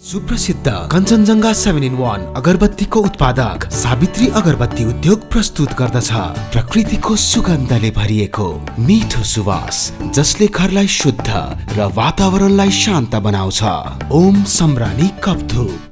सुप्रसिद्ध कञ्चनजङ्घा 7-in-1 अगरबत्तीको उत्पादक सावित्री अगरबत्ती उद्योग प्रस्तुत गर्दछ प्रकृतिको सुगन्धले भरिएको मिठो सुवास जसले घरलाई शुद्ध र वातावरणलाई शान्त बनाउँछ। ओम सम्रानी कपधूप।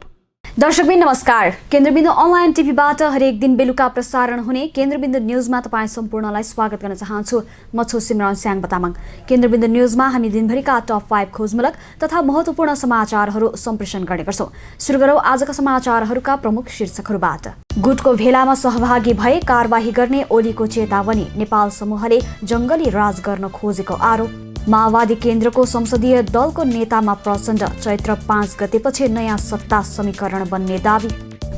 दर्शकबिन नमस्कार। केन्द्रबिन्दु अनलाइन टिभीबाट हरेक दिन बेलुका प्रसारण हुने केन्द्रबिन्दु न्यूजमा तपाईँ सम्पूर्णलाई स्वागत गर्न चाहन्छु। म छु सिमरन स्याङ बतामङ। केन्द्रबिन्दु न्यूजमा हामी दिनभरिका टप 5 खोजमूलक तथा महत्त्वपूर्ण समाचारहरू सम्प्रेषण गर्ने गर्छौँ। सुरु गरौँ आजका समाचारहरूका प्रमुख शीर्षकहरूबाट। गुटको भेलामा सहभागी भए कारबाही गर्ने ओलीको चेतावनी। नेपाल समूहले जंगली राज गर्न खोजेको आरोप। माओवादी केन्द्रको संसदीय दलको नेतामा प्रचण्ड। चैत्र 5 गतेपछि नयाँ सत्ता समीकरण बन्ने दावी।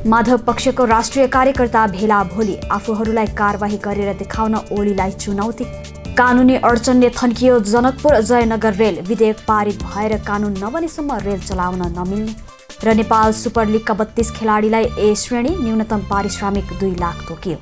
माधव पक्षको राष्ट्रिय कार्यकर्ता भेला भोलि। आफूहरूलाई कारबाही गरेर देखाउन ओलीलाई चुनौती। कानुनी अडचनले थन्कियो जनकपुर जयनगर रेल। विधेयक पारित भएर कानुन नबनेसम्म रेल चलाउन नमिल्ने। र नेपाल सुपर लिगका 32 खेलाडीलाई ए श्रेणी न्यूनतम पारिश्रमिक 2 लाख तोकियो।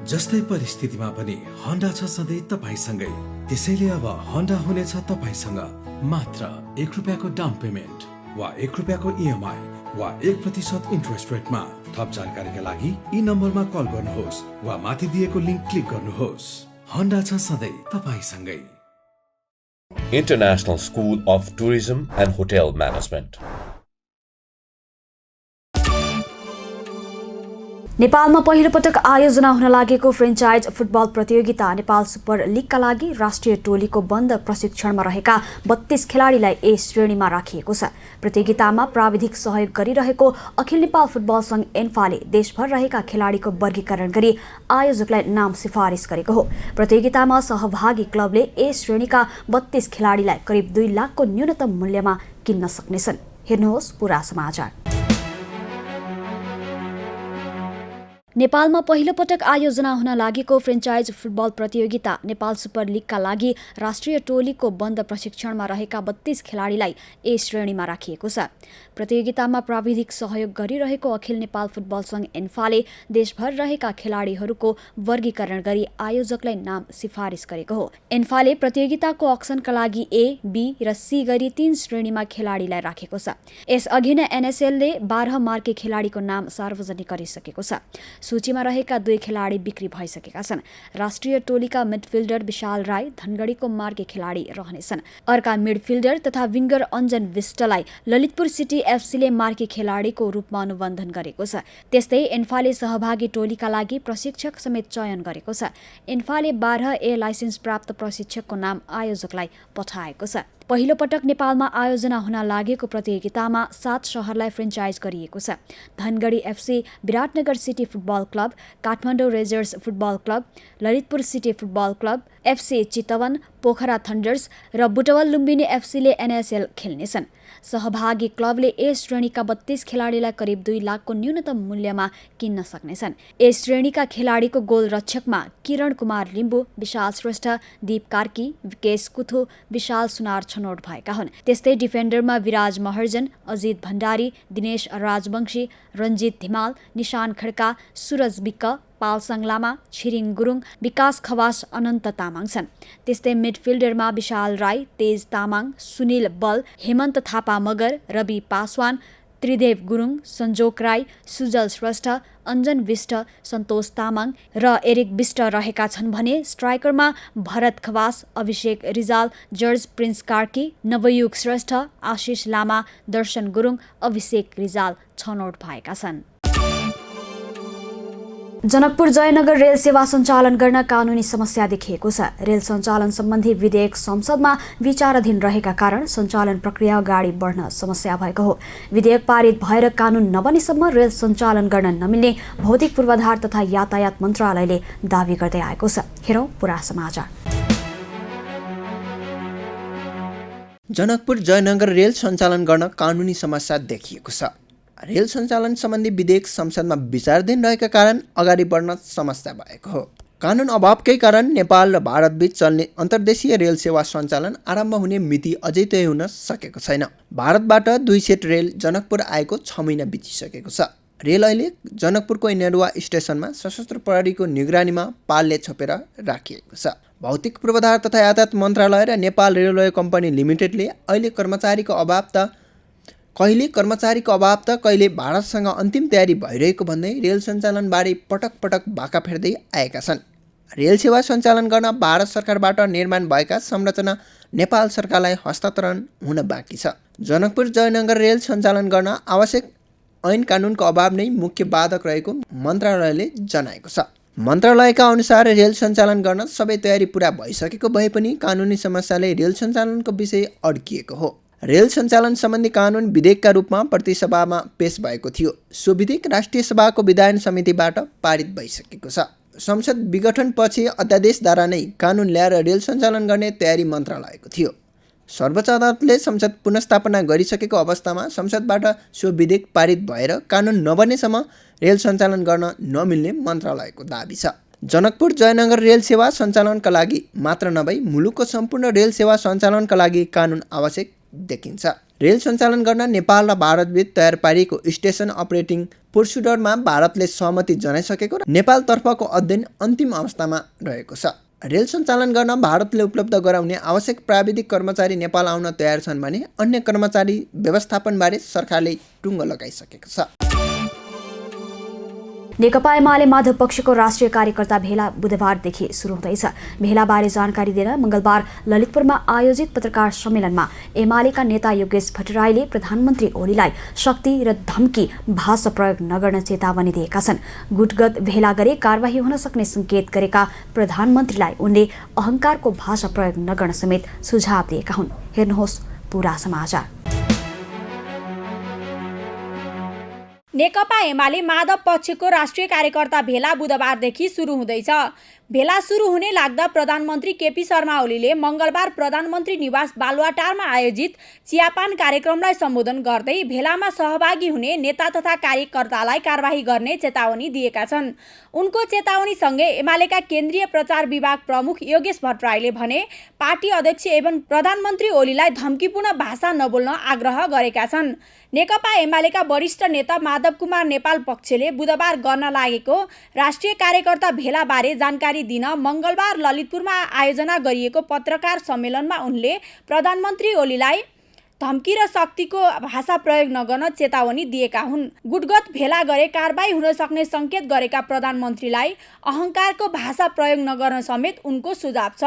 जस्तै परिस्थितिमा पनि होन्डा छ सधैँ तपाईसँगै। त्यसैले अब होन्डा हुनेछ तपाईसँग मात्र 1 रुपियाँको डाउन पेमेन्ट वा 1 रुपियाँको इएमआई वा 1% इन्ट्रेस्ट रेटमा। थप जानकारीका लागि यी नम्बरमा कल गर्नुहोस् वा माथि दिएको लिङ्क क्लिक गर्नुहोस्। होन्डा छ सधैँ तपाईसँगै। International School of Tourism and Hotel Management. नेपालमा पहिलो पटक आयोजना हुन लागेको फ्रेन्चाइज फुटबल प्रतियोगिता नेपाल सुपर लिगका लागि राष्ट्रिय टोलीको बन्द प्रशिक्षणमा रहेका 32 खेलाडीलाई ए श्रेणीमा राखिएको छ। प्रतियोगितामा प्राविधिक सहयोग गरिरहेको अखिल नेपाल फुटबल संघ एन्फाले देशभर रहेका खेलाडीको वर्गीकरण गरी आयोजकलाई नाम सिफारिस गरेको हो। प्रतियोगितामा सहभागी क्लबले ए श्रेणीका 32 खेलाडीलाई करिब 2 लाखको न्यूनतम मूल्यमा किन्न सक्नेछन्। हेर्नुहोस् पूरा समाचार। नेपालमा पहिलो पटक आयोजना हुन लागेको फ्रेन्चाइज फुटबल प्रतियोगिता नेपाल सुपर लिगका लागि राष्ट्रिय टोलीको बन्द प्रशिक्षणमा रहेका 32 खेलाडीलाई ए श्रेणीमा राखिएको छ। प्रतियोगितामा प्राविधिक सहयोग गरिरहेको अखिल नेपाल फुटबल संघ एन्फाले देशभर रहेका खेलाडीहरूको वर्गीकरण गरी आयोजकलाई नाम सिफारिस गरेको हो। एन्फाले प्रतियोगिताको अक्सनका लागि ए, बी र सी गरी 3 श्रेणीमा खेलाडीलाई राखेको छ। यसअघि नै एनएसएलले 12 मार्के खेलाडीको नाम सार्वजनिक गरिसकेको छ। सूचीमा रहेका 2 खेलाडी बिक्री भइसकेका छन्। राष्ट्रिय टोलीका मिडफिल्डर विशाल राई धनगढीको मार्के खेलाडी रहनेछन्। अर्का मिडफिल्डर तथा विङ्गर अञ्जन विष्टलाई ललितपुर सिटी एफसीले मार्के खेलाडीको रूपमा अनुबन्धन गरेको छ। त्यस्तै एन्फाले सहभागी टोलीका लागि प्रशिक्षक समेत चयन गरेको छ। एन्फाले 12 ए लाइसेन्स प्राप्त प्रशिक्षकको नाम आयोजकलाई पठाएको छ। पहिलो पटक नेपालमा आयोजना हुन लागेको प्रतियोगितामा 7 शहरलाई फ्रेन्चाइज गरिएको छ। Dhangadhi FC, Biratnagar City Football Club, Kathmandu Rayzrs Football Club, Lalitpur City Football Club, FC Chitwan, Pokhara Thunders र बुटवल लुम्बिनी एफसीले एनएसएल खेल्नेछन्। सहभागी क्लबले ए श्रेणीका 32 खेलाडीलाई करिब 2 लाखको न्यूनतम मूल्यमा किन्न सक्नेछन्। ए श्रेणीका खेलाडीको गोल रक्षकमा किरण कुमार लिम्बू, विशाल श्रेष्ठ, दीप कार्की, विकेश कुथो, विशाल सुनार छनौट भएका हुन्। त्यस्तै डिफेन्डरमा विराज महर्जन, अजित भण्डारी, दिनेश राजवंशी, रञ्जित धिमाल, निशान खड्का, सुरज विक्क, पालसाङ लामा, छिरिङ गुरुङ, विकास खवास, अनन्त तामाङ छन्। त्यस्तै मिडफिल्डरमा विशाल राई, तेज तामाङ, सुनिल बल, हेमन्त थापा मगर, रवि पासवान, त्रिदेव गुरुङ, सञ्जोक राई, सुजल श्रेष्ठ, अञ्जन विष्ट, सन्तोष तामाङ र एरिक विष्ट रहेका छन् भने स्ट्राइकरमा भरत खवास, अभिषेक रिजाल, जर्ज प्रिन्स कार्की, नवयुग श्रेष्ठ, आशिष लामा, दर्शन गुरुङ, अभिषेक रिजाल छनौट भएका छन्। जनकपुर जयनगर रेल सेवा सञ्चालन गर्न कानुनी समस्या देखिएको छ। रेल सञ्चालन सम्बन्धी विधेयक संसदमा विचाराधीन रहेका कारण सञ्चालन प्रक्रिया अगाडि बढ्न समस्या भएको हो। विधेयक पारित भएर कानुन नबनेसम्म रेल सञ्चालन गर्न नमिल्ने भौतिक पूर्वाधार तथा यातायात मन्त्रालयले दावी गर्दै आएको छ। हेरौँ पूरा समाचार। जनकपुर जयनगर रेल सञ्चालन गर्न कानुनी समस्या देखिएको छ। रेल सञ्चालन सम्बन्धी विधेयक संसदमा विचाराधीन रहेका कारण अगाडि बढ्न समस्या भएको हो। कानुन अभावकै कारण नेपाल र भारतबीच चल्ने अन्तर्देशीय रेल सेवा सञ्चालन आरम्भ हुने मिति अझै तय हुन सकेको छैन। भारतबाट 2 सेट रेल जनकपुर आएको 6 महिना बितिसकेको छ। रेल अहिले जनकपुरको इनेडुवा स्टेसनमा सशस्त्र प्रहरीको निगरानीमा पालले छोपेर राखिएको छ। भौतिक पूर्वाधार तथा यातायात मन्त्रालय र नेपाल रेलवे कम्पनी लिमिटेडले अहिले कर्मचारीको अभाव त कहिले भारतसँग अन्तिम तयारी भइरहेको भन्दै रेल सञ्चालनबारे पटक पटक भाका फेर्दै आएका छन्। रेल सेवा सञ्चालन गर्न भारत सरकारबाट निर्माण भएका संरचना नेपाल सरकारलाई हस्तान्तरण हुन बाँकी छ। जनकपुर जयनगर रेल सञ्चालन गर्न आवश्यक ऐन कानुनको अभाव नै मुख्य बाधक रहेको मन्त्रालयले जनाएको छ। मन्त्रालयका अनुसार रेल सञ्चालन गर्न सबै तयारी पुरा भइसकेको भए पनि कानुनी समस्याले रेल सञ्चालनको विषय अड्किएको हो। रेल सञ्चालन सम्बन्धी कानुन विधेयकका रूपमा प्रतिसभामा पेश भएको थियो। सो विधेयक राष्ट्रिय सभाको विधायन समितिबाट पारित भइसकेको छ। संसद विघटनपछि अध्यादेशद्वारा नै कानुन ल्याएर रेल सञ्चालन गर्ने तयारी मन्त्रालयको थियो। सर्वोच्च अदालतले संसद पुनर्स्थापना गरिसकेको अवस्थामा संसदबाट सो विधेयक पारित भएर कानुन नबनेसम्म रेल सञ्चालन गर्न नमिल्ने मन्त्रालयको दाबी छ। जनकपुर जयनगर रेल सेवा सञ्चालनका लागि मात्र नभई मुलुकको सम्पूर्ण रेल सेवा सञ्चालनका लागि कानुन आवश्यक देखिन्छ। रेल सञ्चालन गर्न नेपाल र भारतबीच तयार पारिएको स्टेसन अपरेटिङ प्रोसिड्युरमा भारतले सहमति जनाइसकेको र नेपालतर्फको अध्ययन अन्तिम अवस्थामा रहेको छ। रेल सञ्चालन गर्न भारतले उपलब्ध गराउने आवश्यक प्राविधिक कर्मचारी नेपाल आउन तयार छन् भने अन्य कर्मचारी व्यवस्थापनबारे सरकारले टुङ्गो लगाइसकेको छ। नेकपा एमाले माधव पक्षको राष्ट्रिय कार्यकर्ता भेला बुधबारदेखि सुरु हुँदैछ। भेलाबारे जानकारी दिन मंगलबार ललितपुरमा आयोजित पत्रकार सम्मेलनमा एमालेका नेता योगेश भट्टराईले प्रधानमन्त्री ओलीलाई शक्ति र धम्की भाषा प्रयोग नगर्न चेतावनी दिएका छन्। गुटगत भेला गरे कारबाही हुन सक्ने संकेत गरेका प्रधानमन्त्रीलाई उनले अहंकारको भाषा प्रयोग नगर्न समेत सुझाव दिएका हुन्। हेर्नुहोस् पूरा समाचार। नेकपा एमाले माधव पक्षको राष्ट्रिय कार्यकर्ता भेला बुधबारदेखि सुरु हुँदैछ। भेला सुरु हुने लाग्दा प्रधानमन्त्री केपी शर्मा ओलीले मंगलबार प्रधानमन्त्री निवास बालुवाटारमा आयोजित चियापान कार्यक्रमलाई सम्बोधन गर्दै भेलामा सहभागी हुने नेता तथा कार्यकर्तालाई कारबाही गर्ने चेतावनी दिएका छन्। उनको चेतावनीसँगै एमालेका केन्द्रीय प्रचार विभाग प्रमुख योगेश भट्टराईले भने पार्टी अध्यक्ष एवं प्रधानमन्त्री ओलीलाई धम्कीपूर्ण भाषा नबोल्न आग्रह गरेका छन्। नेकपा एमालेका वरिष्ठ नेता माधव कुमार नेपाल पक्षले बुधबार गर्न लागेको राष्ट्रिय कार्यकर्ता भेलाबारे जानकारी दिन मंगलबार ललितपुरमा आयोजना गरिएको पत्रकार सम्मेलनमा उनले प्रधानमन्त्री ओलीलाई धम्की र शक्तिको भाषा प्रयोग नगर्न चेतावनी दिएका हुन्। गुटगत भेला गरे कारबाही हुन सक्ने संकेत गरेका प्रधानमन्त्रीलाई अहंकारको भाषा प्रयोग नगर्न समेत उनको सुझाव छ।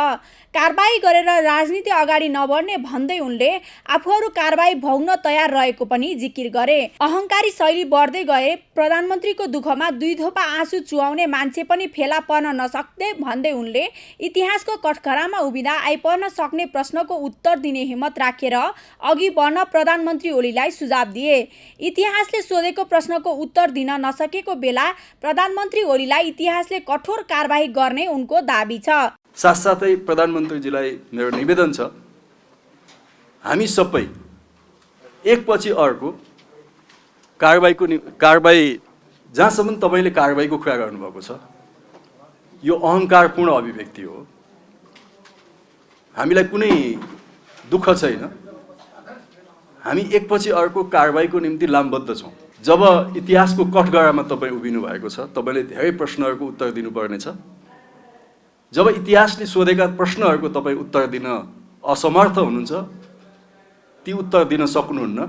कारबाही गरेर राजनीति अगाडि नबढ्ने भन्दै उनले आफूहरू कारबाही भोग्न तयार रहेको पनि जिकिर गरे। अहंकारी शैली बढ्दै गए प्रधानमन्त्रीको दुःखमा दुई थोपा आँसु चुहाउने मान्छे पनि फेला पर्न नसक्ने भन्दै उनले इतिहासको कठघरामा उभिँदा आइपर्न सक्ने प्रश्नको उत्तर दिने हिम्मत राखेर अघि बढ्न प्रधानमन्त्री ओलीलाई सुझाव दिए। इतिहासले सोधेको प्रश्नको उत्तर दिन नसकेको बेला प्रधानमन्त्री ओलीलाई इतिहासले कठोर कारबाही गर्ने उनको दाबी छ। साथसाथै प्रधानमन्त्रीजीलाई मेरो निवेदन छ, हामी सबै एकपछि अर्को कारबाही जहाँसम्म तपाईँले कारबाहीको कुरा गर्नुभएको छ यो अहङ्कारपूर्ण अभिव्यक्ति हो। हामीलाई कुनै दुःख छैन, हामी एकपछि अर्को कारबाहीको निम्ति लामबद्ध छौँ। जब इतिहासको कठघरामा तपाईँ उभिनु भएको छ, तपाईँले धेरै प्रश्नहरूको उत्तर दिनुपर्नेछ। जब इतिहासले सोधेका प्रश्नहरूको तपाईँ उत्तर दिन असमर्थ हुनुहुन्छ, ती उत्तर दिन सक्नुहुन्न,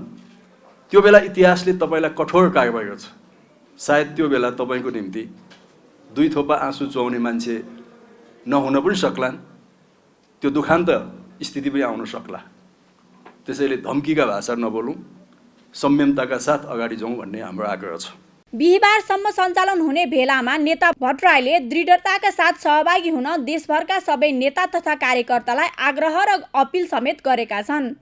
त्यो बेला इतिहासले तपाईँलाई कठोर कारबाही गर्छ। सायद त्यो बेला तपाईँको निम्ति दुई थोपा आँसु चुहाउने मान्छे नहुन पनि सक्लान्, त्यो दुखान्त स्थिति पनि आउन सक्ला। त्यसैले धम्कीका भाषा नबोलौँ, संयमताका साथ अगाडि जाउँ भन्ने हाम्रो आग्रह छ। बिहीबारसम्म सञ्चालन हुने भेलामा नेता भट्टराईले दृढताका साथ सहभागी हुन देशभरका सबै नेता तथा कार्यकर्तालाई आग्रह र अपिल समेत गरेका छन्।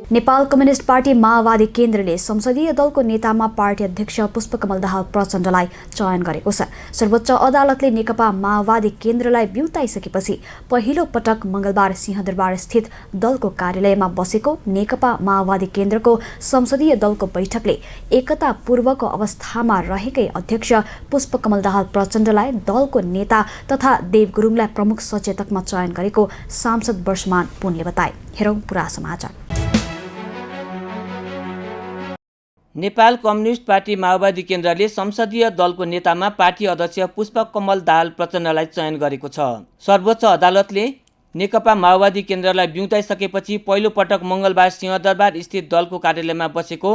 नेपाल कम्युनिस्ट पार्टी माओवादी केन्द्रले संसदीय दलको नेतामा पार्टी अध्यक्ष पुष्पकमल दाहाल प्रचण्डलाई चयन गरेको छ। सर्वोच्च अदालतले नेकपा माओवादी केन्द्रलाई बिउताइसकेपछि पहिलो पटक मंगलबार सिंहदरबार स्थित दलको कार्यालयमा बसेको नेकपा माओवादी केन्द्रको संसदीय दलको बैठकले एकतापूर्वको अवस्थामा रहेकै अध्यक्ष पुष्पकमल दाहाल प्रचण्डलाई दलको नेता तथा देव गुरुङलाई प्रमुख सचेतकमा चयन गरेको सांसद वर्षमान पुनले बताए। हेरौं पुरा समाचार। नेपाल कम्युनिस्ट पार्टी माओवादी केन्द्रले संसदीय दलको नेतामा पार्टी अध्यक्ष पुष्पकमल दाहाल प्रचण्डलाई चयन गरेको छ। सर्वोच्च अदालतले नेकपा माओवादी केन्द्रलाई बिउताइसकेपछि पहिलो पटक मङ्गलबार सिंहदरबार स्थित दलको कार्यालयमा बसेको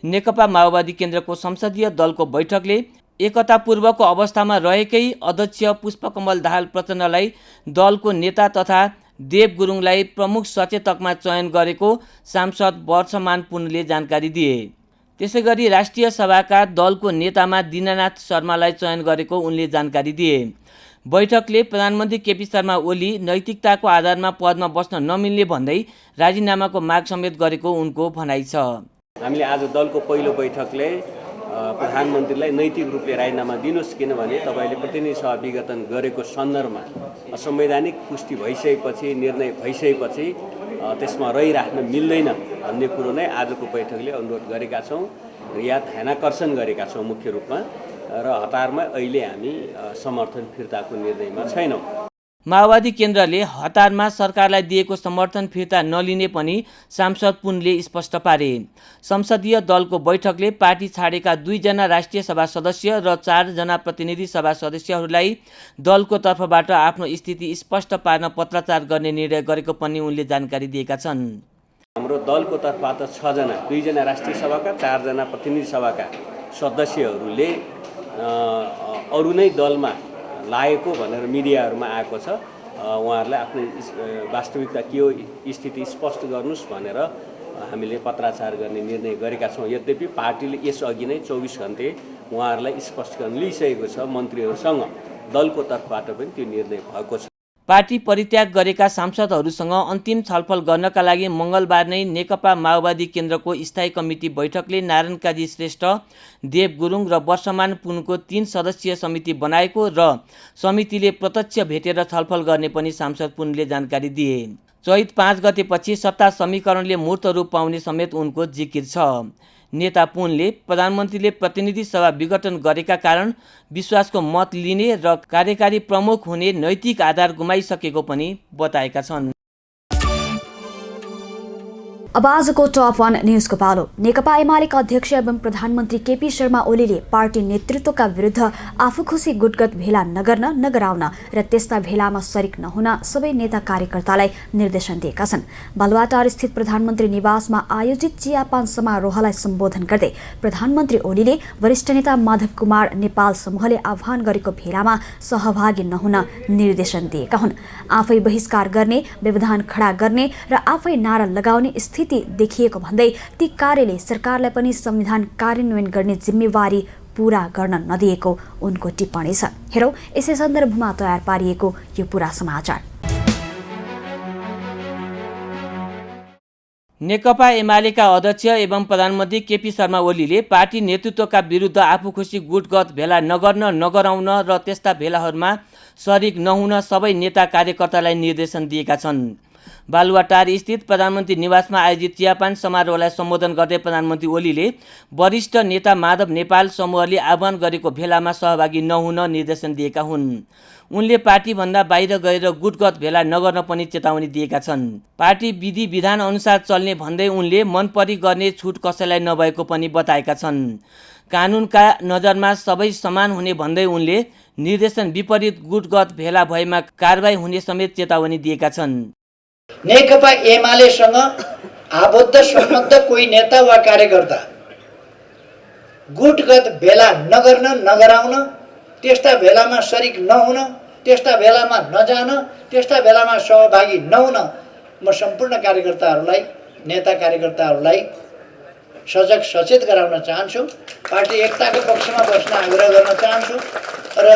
नेकपा माओवादी केन्द्रको संसदीय दलको बैठकले एकतापूर्वको अवस्थामा रहेकै अध्यक्ष पुष्पकमल दाहाल प्रचण्डलाई दलको नेता तथा देव गुरुङलाई प्रमुख सचेतकमा चयन गरेको सांसद वर्षमान पुनले जानकारी दिए। त्यसैगरी राष्ट्रिय सभाका दलको नेतामा दीनानाथ शर्मालाई चयन गरेको उनले जानकारी दिए। बैठकले प्रधानमन्त्री केपी शर्मा ओली नैतिकताको आधारमा पदमा बस्न नमिल्ने भन्दै राजीनामाको माग समेत गरेको उनको भनाइ छ। हामीले आज दलको पहिलो बैठकले प्रधानमन्त्रीलाई नैतिक रूपले राजीनामा दिनुहोस्, किनभने तपाईँले प्रतिनिधि सभा विघटन गरेको सन्दर्भमा असंवैधानिक पुष्टि भइसकेपछि, निर्णय भइसकेपछि त्यसमा रहिराख्न मिल्दैन भन्ने कुरो नै आजको बैठकले अनुरोध गरेका छौँ या ध्यानाकर्षण गरेका छौँ मुख्य रूपमा, र हतारमा अहिले हामी समर्थन फिर्ताको निर्णयमा छैनौँ। माओवादी केन्द्रले हतारमा सरकारलाई दिएको समर्थन फिर्ता नलिने पनि सांसद पुनले स्पष्ट पारे। संसदीय दलको बैठकले पार्टी छाडेका 2 जना राष्ट्रिय सभा सदस्य र 4 जना प्रतिनिधि सभा सदस्यहरूलाई दलको तर्फबाट आफ्नो स्थिति स्पष्ट पार्न पत्राचार गर्ने निर्णय गरेको पनि उनले जानकारी दिएका छन्। हाम्रो दलको तर्फबाट 6 जना, 2 जना राष्ट्रिय सभाका, 4 जना प्रतिनिधि सभाका सदस्यहरूले अरू नै दलमा लागेको भनेर मिडियाहरूमा आएको छ। उहाँहरूलाई आफ्नो वास्तविकता के हो स्थिति स्पष्ट गर्नुहोस् भनेर हामीले पत्राचार गर्ने निर्णय गरेका छौँ। यद्यपि पार्टीले यसअघि नै 24 घन्टे उहाँहरूलाई स्पष्टीकरण लिइसकेको छ। मन्त्रीहरूसँग दलको तर्फबाट पनि त्यो निर्णय भएको छ। पार्टी परित्याग गरेका सांसदहरूसँग अन्तिम छलफल गर्नका लागि मङ्गलबार नै नेकपा माओवादी केन्द्रको स्थायी कमिटी बैठकले नारायण काजी श्रेष्ठ, देव गुरुङ र वर्षमान पुनको 3 सदस्यीय समिति बनाएको र समितिले प्रत्यक्ष भेटेर छलफल गर्ने पनि सांसद पुनले जानकारी दिए। चैत 5 गतेपछि सत्ता समीकरणले मूर्त रूप पाउने समेत उनको जिकिर छ। नेता पुनले प्रधानमन्त्रीले प्रतिनिधि सभा विघटन गरेका कारण विश्वासको मत लिने र कार्यकारी प्रमुख हुने नैतिक आधार गुमाइसकेको पनि बताएका छन्। अब आजको टप 1 न्युजको पालो। नेकपा एमालेका अध्यक्ष एवं प्रधानमन्त्री केपी शर्मा ओलीले पार्टी नेतृत्वका विरुद्ध आफू खुसी गुटगत भेला नगर्न, नगराउन र त्यस्ता भेलामा सरिक नहुन सबै नेता कार्यकर्तालाई निर्देशन दिएका छन्। बालुवाटार स्थित प्रधानमन्त्री निवासमा आयोजित चियापान समारोहलाई सम्बोधन गर्दै प्रधानमन्त्री ओलीले वरिष्ठ नेता माधव कुमार नेपाल समूहले आह्वान गरेको भेलामा सहभागी नहुन निर्देशन दिएका हुन्। आफै बहिष्कार गर्ने, व्यवधान खडा गर्ने र आफै नारा लगाउने देखिएको भन्दै ती कार्यले सरकारलाई पनि संविधान कार्यान्वयन गर्ने जिम्मेवारी पूरा गर्न नदिएको उनको टिप्पणी छ। हेरौँ यसै सन्दर्भमा तयार पारिएको यो पूरा समाचार। नेकपा एमालेका अध्यक्ष एवं प्रधानमन्त्री केपी शर्मा ओलीले पार्टी नेतृत्वका विरुद्ध आफू खुसी गुटगत भेला नगर्न, नगराउन र त्यस्ता भेलाहरूमा सरिक नहुन सबै नेता कार्यकर्तालाई निर्देशन दिएका छन्। बालुवाटार स्थित प्रधानमन्त्री निवासमा आयोजित चियापान समारोहलाई सम्बोधन गर्दै प्रधानमन्त्री ओलीले वरिष्ठ नेता माधव नेपाल समूहले आह्वान गरेको भेलामा सहभागी नहुन निर्देशन दिएका हुन्। उनले पार्टीभन्दा बाहिर गएर गुटगत भेला नगर्न पनि चेतावनी दिएका छन्। पार्टी विधि विधान अनुसार चल्ने भन्दै उनले मनपरी गर्ने छुट कसैलाई नभएको पनि बताएका छन्। कानुनका नजरमा सबै समान हुने भन्दै उनले निर्देशन विपरीत गुटगत भेला भएमा कारबाही हुने समेत चेतावनी दिएका छन्। नेकपा एमालेसँग आबद्ध सम्बद्ध कोही नेता वा कार्यकर्ता गुटगत भेला नगर्न, नगराउन, त्यस्ता भेलामा सरिक नहुन, त्यस्ता भेलामा नजान, त्यस्ता भेलामा सहभागी नहुन म सम्पूर्ण कार्यकर्ताहरूलाई, नेता कार्यकर्ताहरूलाई सजग सचेत गराउन चाहन्छु। पार्टी एकताको पक्षमा बस्न आग्रह गर्न चाहन्छु र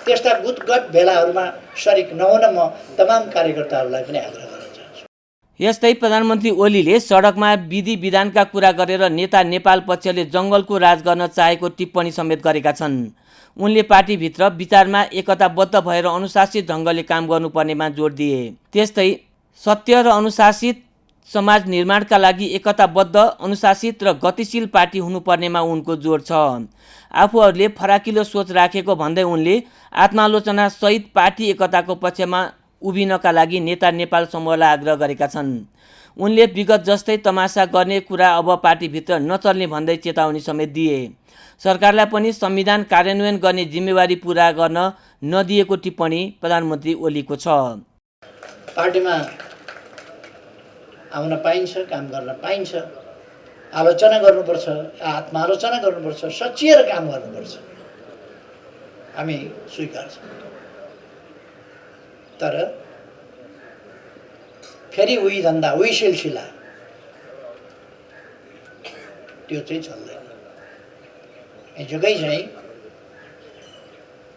त्यस्ता गुटगत भेलाहरूमा सरिक नहुन म तमाम कार्यकर्ताहरूलाई पनि आग्रह गर्न चाहन्छु। यस्तै प्रधानमन्त्री ओलीले सडकमा विधि विधानका कुरा गरेर नेता नेपाल पक्षले जङ्गलको राज गर्न चाहेको टिप्पणी समेत गरेका छन्। उनले पार्टीभित्र विचारमा एकताबद्ध भएर अनुशासित ढङ्गले काम गर्नुपर्नेमा जोड दिए। त्यस्तै सत्य र अनुशासित समाज निर्माणका लागि एकताबद्ध, अनुशासित र गतिशील पार्टी हुनुपर्नेमा उनको जोड छ। आफूहरूले फराकिलो सोच राखेको भन्दै उनले आत्मालोचना सहित पार्टी एकताको पक्षमा उभिनका लागि नेता नेपाल समूहलाई आग्रह गरेका छन्। उनले विगत जस्तै तमासा गर्ने कुरा अब पार्टीभित्र नचल्ने भन्दै चेतावनी समेत दिए। सरकारलाई पनि संविधान कार्यान्वयन गर्ने जिम्मेवारी पूरा गर्न नदिएको टिप्पणी प्रधानमन्त्री ओलीको छ। पार्टीमा आउन पाइन्छ, काम गर्न पाइन्छ, आलोचना गर्नुपर्छ, आत्मालोचना गर्नुपर्छ, सचिएर काम गर्नुपर्छ, हामी स्वीकार्छौँ। तर फेरि उही धन्दा, उही सिलसिला त्यो चाहिँ चल्दैन। हिजोकै चाहिँ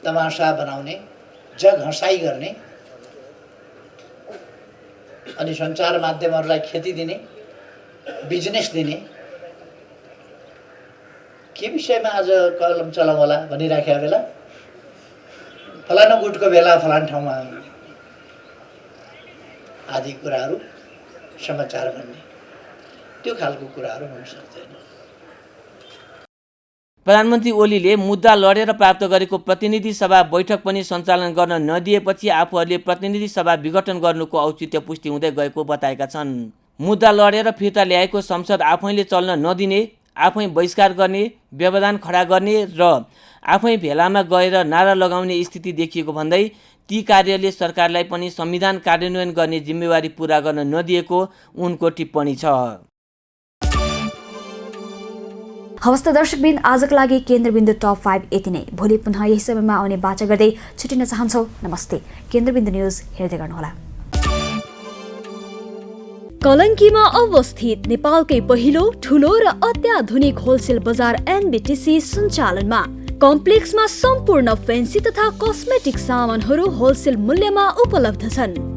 तमासा बनाउने, जग हँसाइ गर्ने अनि सञ्चार माध्यमहरूलाई क्षति दिने, बिजनेस दिने, के विषयमा आज कलम चलाउँ होला भनिराखेका बेला फलानु गुटको बेला फलान ठाउँमा आदि कुराहरू समाचार भन्ने त्यो खालको कुराहरू हुन सक्दैन। प्रधानमन्त्री ओलीले मुद्दा लडेर प्राप्त गरेको प्रतिनिधि सभा बैठक पनि सञ्चालन गर्न नदिएपछि आफूहरूले प्रतिनिधि सभा विघटन गर्नुको औचित्य पुष्टि हुँदै गएको बताएका छन्। मुद्दा लडेर फिर्ता ल्याएको संसद आफैले चल्न नदिने, आफै बहिष्कार गर्ने, व्यवधान खडा गर्ने र आफै भेलामा गएर नारा लगाउने स्थिति देखिएको भन्दै ती कार्यले सरकारलाई पनि संविधान कार्यान्वयन गर्ने जिम्मेवारी पूरा गर्न नदिएको उनको टिप्पणी छ। हवस् त दर्शकबिन, आजको लागि केन्द्रबिन्दु टप 5 यति नै। भोलि पुनः यही समयमा आउने बाचा गर्दै छुटिन चाहन्छौँ। नमस्ते। केन्द्रबिन्दु न्युज हेर्दै गर्नुहोला। कलङ्कीमा अवस्थित नेपालकै पहिलो ठुलो र अत्याधुनिक होलसेल बजार एनबीटीसी सञ्चालनमा कम्प्लेक्समा सम्पूर्ण फेन्सी तथा कस्मेटिक सामानहरू होलसेल मूल्यमा उपलब्ध छन्।